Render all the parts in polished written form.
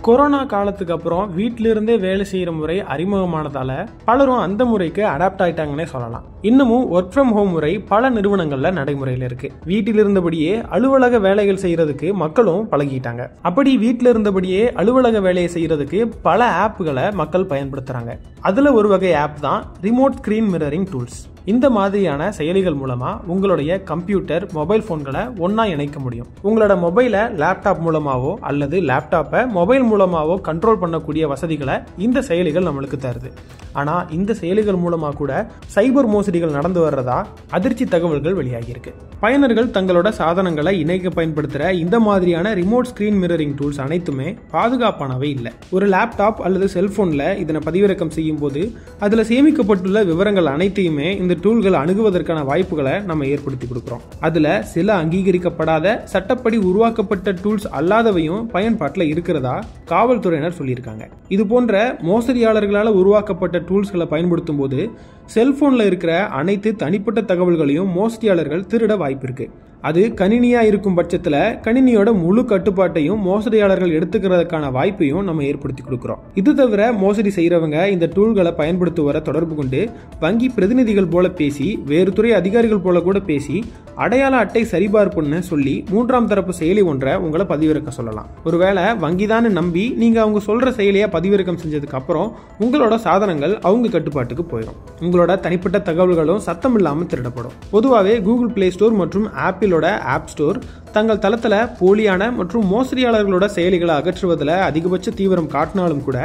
Corona காலத்துக்கு அப்புறம் வீட்டிலிருந்தே வேலை செய்யற முறை அறிமுகமானதால பலரும் அந்த முறைக்கு அடாப்ட் ஆயிட்டாங்கன்னே சொல்லலாம். இன்னமும் ஒர்க் ஃப்ரம் ஹோம் முறை பல நிறுவனங்கள்ல நடைமுறையில் இருக்கு. வீட்டில் இருந்தபடியே அலுவலக வேலைகள் செய்யறதுக்கு மக்களும் பழகிட்டாங்க. அப்படி வீட்டில இருந்தபடியே அலுவலக வேலையை செய்யறதுக்கு பல ஆப்புகளை மக்கள் பயன்படுத்துறாங்க. அதுல ஒரு வகை ஆப் தான் ரிமோட் ஸ்கிரீன் மிரரிங் டூல்ஸ். இந்த மாதிரியான செயலிகள் மூலமா உங்களுடைய கம்ப்யூட்டர், மொபைல் போன்களை ஒன்னா இணைக்க முடியும். உங்களோட மொபைலை லேப்டாப் மூலமாவோ அல்லது லேப்டாப்பை மொபைல் மூலமாவோ கண்ட்ரோல் பண்ணக்கூடிய வசதிகளை இந்த செயலிகள் நம்மளுக்கு தருது. ஆனா இந்த செயலிகள் மூலமா கூட சைபர் மோசடிகள் நடந்து வர்றதா அதிர்ச்சி தகவல்கள் வெளியாகியிருக்கு. பயனர்கள் தங்களோட சாதனங்களை இணைக்க பயன்படுத்துற இந்த மாதிரியான ரிமோட் ஸ்கிரீன் மிரரிங் டூல்ஸ் அனைத்துமே பாதுகாப்பானவை இல்லை. ஒரு லேப்டாப் அல்லது செல்போன்ல இதனை பதிவிறக்கம் செய்யும் போது அதுல சேமிக்கப்பட்டுள்ள விவரங்கள் அனைத்தையுமே இந்த டூல்கள் அணுகுவதற்கான வாய்ப்புகளை நம்ம ஏற்படுத்தி கொடுக்கிறோம். அதுல சில அங்கீகரிக்கப்படாத சட்டப்படி உருவாக்கப்பட்ட டூல்ஸ் அல்லாதவையும் பயன்பாட்டில் இருக்கிறதா காவல்துறையினர் சொல்லியிருக்காங்க. இது போன்ற மோசடியாளர்களால் உருவாக்கப்பட்ட டூல்ஸ்களை பயன்படுத்தும் போது செல்போன்ல இருக்கிற அனைத்து தனிப்பட்ட தகவல்களையும் மோசடியாளர்கள் திருட வாய்ப்பு இருக்கு. அது கணினியா இருக்கும் பட்சத்துல கணினியோட முழு கட்டுப்பாட்டையும் மோசடியாளர்கள் எடுத்துக்கிறதுக்கான வாய்ப்பையும் நம்ம ஏற்படுத்தி கொடுக்கிறோம். இது தவிர மோசடி செய்யறவங்க இந்த டூல்களை பயன்படுத்துவர தொடர்பு கொண்டு வங்கி பிரதிநிதிகள் போல பேசி, வேறு துறை அதிகாரிகள் போல கூட பேசி அடையாள அட்டை சரிபார்ப்புன்னு சொல்லி மூன்றாம் தரப்பு செயலி ஒன்றை உங்களை பதிவிறக்க சொல்லலாம். ஒருவேளை வங்கிதான்னு நம்பி நீங்க அவங்க சொல்ற செயலியை பதிவிறக்கம் செஞ்சதுக்கு அப்புறம் உங்களோட சாதனங்கள் அவங்க கட்டுப்பாட்டுக்கு போயிடும். உங்களோட தனிப்பட்ட தகவல்களும் சத்தம் இல்லாமல் திருடப்படும். பொதுவாகவே கூகுள் பிளே ஸ்டோர் மற்றும் ஆப்பிளோட ஆப் ஸ்டோர் தங்கள் தளத்துல போலியான மற்றும் மோசடியாளர்களோட செயலிகளை அகற்றுவதில் அதிகபட்ச தீவிரம் காட்டினாலும் கூட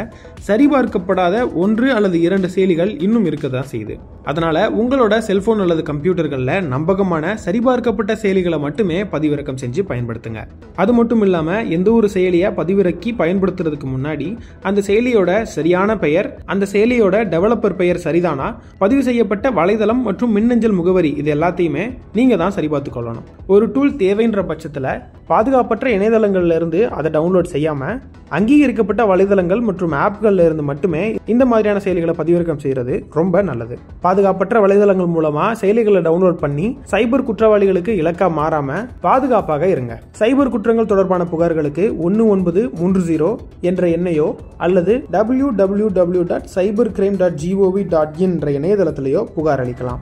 சரிபார்க்கப்படாத 1 அல்லது 2 செயலிகள் இன்னும் இருக்கதான் செய்யுது. அதனால உங்களோட செல்போன் அல்லது கம்ப்யூட்டர்கள்ல நம்பகமான சரிபார்க்கப்பட்ட செயலிகளை மட்டுமே பதிவிறக்கம் செஞ்சு பயன்படுத்துங்க. அது மட்டும் இல்லாம எந்த ஒரு செயலியை பதிவிறக்கி பயன்படுத்துறதுக்கு முன்னாடி அந்த செயலியோட சரியான பெயர், அந்த செயலியோட டெவலப்பர் பெயர் சரிதானா, பதிவு செய்யப்பட்ட வலைதளம் மற்றும் மின்னஞ்சல் முகவரி இது எல்லாத்தையுமே நீங்க தான் சரிபார்த்து கொள்ளணும். ஒரு டூல் தேவைன்ற பட்சத்துல பாதுகாப்பற்ற இணையதளங்கள்ல இருந்து அதை டவுன்லோட் செய்யாம அங்கீகரிக்கப்பட்ட வலைதளங்கள் மற்றும் ஆப்கள்ல இருந்து மட்டுமே இந்த மாதிரியான செயலிகளை பதிவிறக்கம் செய்யறது ரொம்ப நல்லது. பாதுகாப்பற்ற வலைதளங்கள் மூலமா செயலிகளை டவுன்லோட் பண்ணி சைபர் குற்றவாளிகளுக்கு இலக்கா மாறாம பாதுகாப்பாக இருங்க. சைபர் குற்றங்கள் தொடர்பான புகார்களுக்கு 1930 என்ற எண்ணையோ அல்லது www.cybercrime.gov.in என்ற இணையதளத்திலேயோ புகார் அளிக்கலாம்.